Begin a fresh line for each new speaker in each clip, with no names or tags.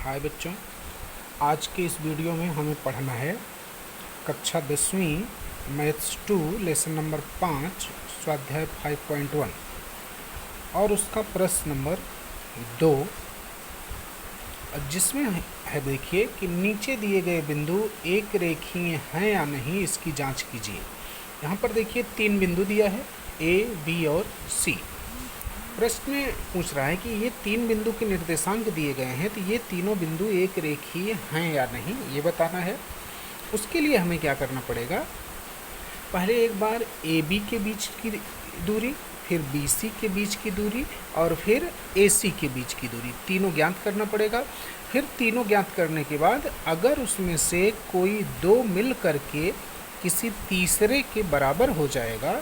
हाय बच्चों, आज के इस वीडियो में हमें पढ़ना है कक्षा 10वीं मैथ्स 2 लेसन नंबर 5 स्वाध्याय 5.1 और उसका प्रश्न नंबर 2, जिसमें है देखिए कि नीचे दिए गए बिंदु एक रेखीय हैं या नहीं, इसकी जांच कीजिए। यहाँ पर देखिए 3 बिंदु दिया है, ए, बी और सी। प्रश्न में पूछ रहा है कि ये 3 बिंदु के निर्देशांक दिए गए हैं, तो ये तीनों बिंदु एक रेखीय हैं या नहीं, ये बताना है। उसके लिए हमें क्या करना पड़ेगा, पहले एक बार ए बी के बीच की दूरी, फिर बी सी के बीच की दूरी और फिर ए सी के बीच की दूरी, तीनों ज्ञात करना पड़ेगा। फिर तीनों ज्ञात करने के बाद अगर उसमें से कोई दो मिल करके किसी तीसरे के बराबर हो जाएगा,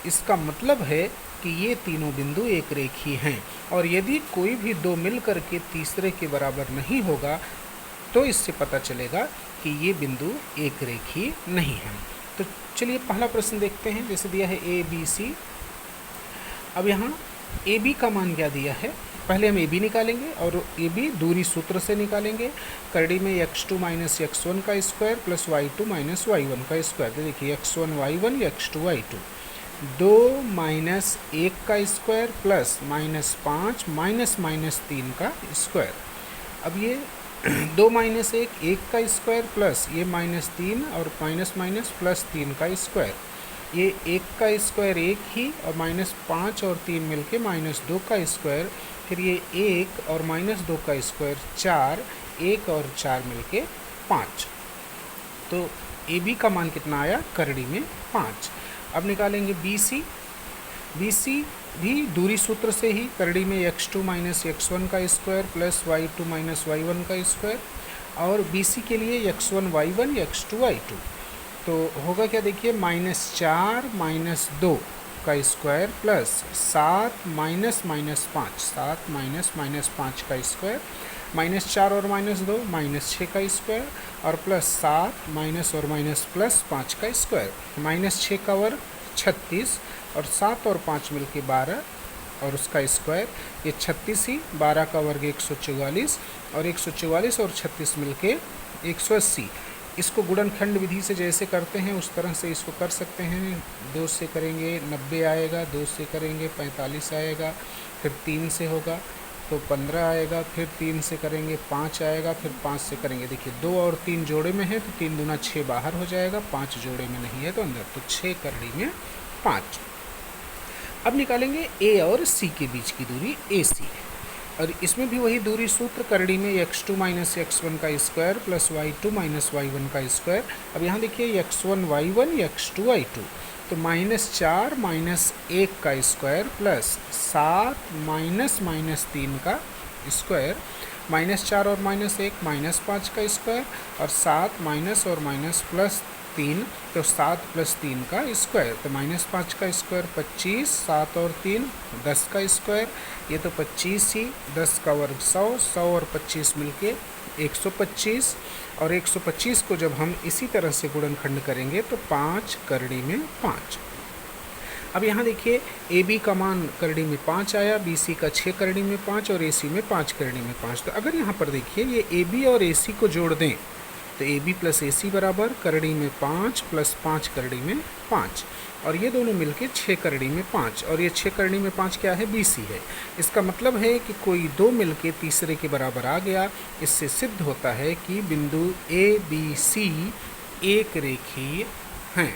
इसका मतलब है कि ये तीनों बिंदु एक रेखीय हैं। और यदि कोई भी दो मिल करके तीसरे के बराबर नहीं होगा तो इससे पता चलेगा कि ये बिंदु एक रेखीय नहीं है। तो चलिए पहला प्रश्न देखते हैं। जैसे दिया है ए बी सी। अब यहाँ ए बी का मान क्या दिया है, पहले हम ए बी निकालेंगे और ए बी दूरी सूत्र से निकालेंगे। करड़ी में x2 माइनस x1 का square plus y2 minus y1 का स्क्वायर। तो देखिए x1 y1 x2 y2, 2 minus 1 का square plus minus 5 minus minus 3 का स्क्वायर। अब ये 2 माइनस 1 का स्क्वायर प्लस ये माइनस 3 और माइनस माइनस प्लस 3 का स्क्वायर। ये 1 का स्क्वायर 1 ही और माइनस 5 और 3 मिलके माइनस 2 का स्क्वायर। फिर ये 1 और माइनस 2 का स्क्वायर 4, 1 और 4 मिलके 5। तो ए बी का मान कितना आया, करड़ी में 5। अब निकालेंगे बी सी। बी सी भी दूरी सूत्र से ही, करड़ी में x2 माइनस x1 का square plus y2 minus y1 का स्क्वायर। और बी सी के लिए x1 y1 x2 y2, तो होगा क्या देखिए, माइनस 4 माइनस 2 का square plus 7 minus minus 5, 7 minus minus 5 का स्क्वायर, माइनस 4 और माइनस 2 माइनस 6 का स्क्वायर और प्लस 7 माइनस और माइनस प्लस 5 का स्क्वायर। माइनस 6 का वर्ग 36 और 7 और 5 मिलके 12 और उसका स्क्वायर। ये 36 ही, 12 का वर्ग 144 और 144 और 36 मिलके 180। इसको गुणनखंड विधि से जैसे करते हैं उस तरह से इसको कर सकते हैं। 2 से करेंगे 90 आएगा, 2 से करेंगे 45 आएगा, फिर 3 से होगा तो 15 आएगा, फिर 3 से करेंगे 5 आएगा, फिर 5 से करेंगे, देखिए 2 और 3 जोड़े में है तो 3 दूना 6 बाहर हो जाएगा, 5 जोड़े में नहीं है तो अंदर, तो 6 करड़ी में 5। अब निकालेंगे ए और सी के बीच की दूरी ए सी, और इसमें भी वही दूरी सूत्र, करड़ी में x2 माइनस x1 का square plus y2 minus y1 का स्क्वायर। अब यहाँ देखिए x1 y1 x2 y2, तो माइनस 4 माइनस 1 का स्क्वायर प्लस 7 माइनस माइनस 3 का स्क्वायर, माइनस 4 और माइनस 1 माइनस 5 का स्क्वायर और 7 माइनस और माइनस प्लस 3, तो 7 प्लस 3 का स्क्वायर। तो माइनस 5 का स्क्वायर 25, 7 और 3 10 का स्क्वायर। ये तो 25 ही, 10 का वर्ग 100, 100 और 25 मिलके 125 और 125 को जब हम इसी तरह से गुणनखंड करेंगे तो 5 करड़ी में 5। अब यहाँ देखिए ए बी का मान करड़ी में 5 आया, बी सी का 6 करड़ी में 5 और ए सी में 5 करड़ी में 5। तो अगर यहाँ पर देखिए ये ए बी और ए सी को जोड़ दें तो ए बी प्लस ए सी बराबर करड़ी में 5 प्लस 5 करड़ी में 5, और ये दोनों मिलके 6 करड़ी में 5, और ये 6 करड़ी में 5 क्या है, बी सी है। इसका मतलब है कि कोई दो मिलके तीसरे के बराबर आ गया। इससे सिद्ध होता है कि बिंदु ए बी सी एक रेखीय हैं।